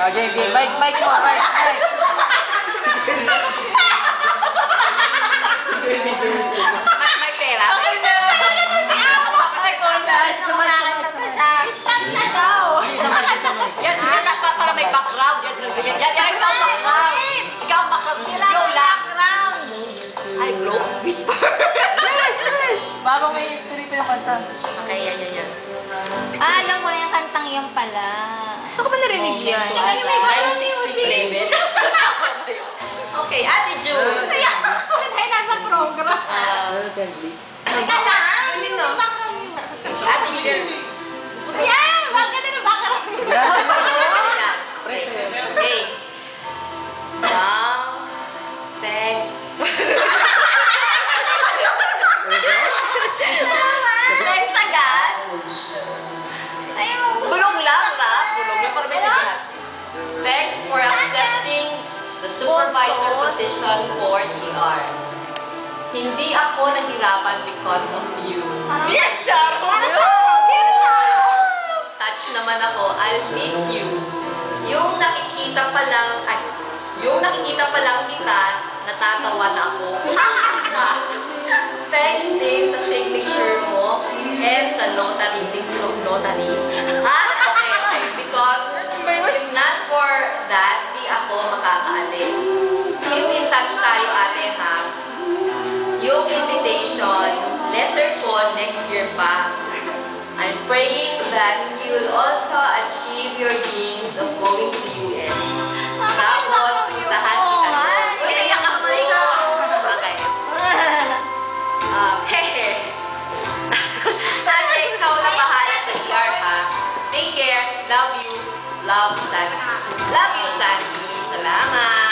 Game. Mic mo, mic. Mas may pera. Kasi kung stop na daw. Yan, para may background. Yan, ikaw background. Ikaw background. Yung background. Ay, bro. Whisper. Yes. Bago may tuloy pa yung kanta. Okay, yan. Alam ko na yung kantang yan pala. Saan ko ba narinig yan? 960 Playbill. Okay, Ate June. Ay, nasa program. Teka lang. Ate June. Ayan! Bakit na background? Okay. Thanks. Thanks agad. Bulong lang para may lahat. Thanks for accepting the supervisor position for ER. Hindi ako nahirapan because of you. Touch naman ako, I'll miss you. Yung nakikita pa lang kita, natatawa na ako. Thanks din sa signature mo and sa notary. Okay. Because if not for that, di ako makakaalis. Keep in touch tayo, ate, ha? Yung invitation, letter ko next year pa. I'm praying that you'll also achieve your dreams of going to the US. Tapos, puntahan kita doon. Uy, iyak ako siya. Okay. Ate, ikaw na bahala sa ER, ha? Take care. Love you. Love, Sandy. Love you, Sandy. Salamat.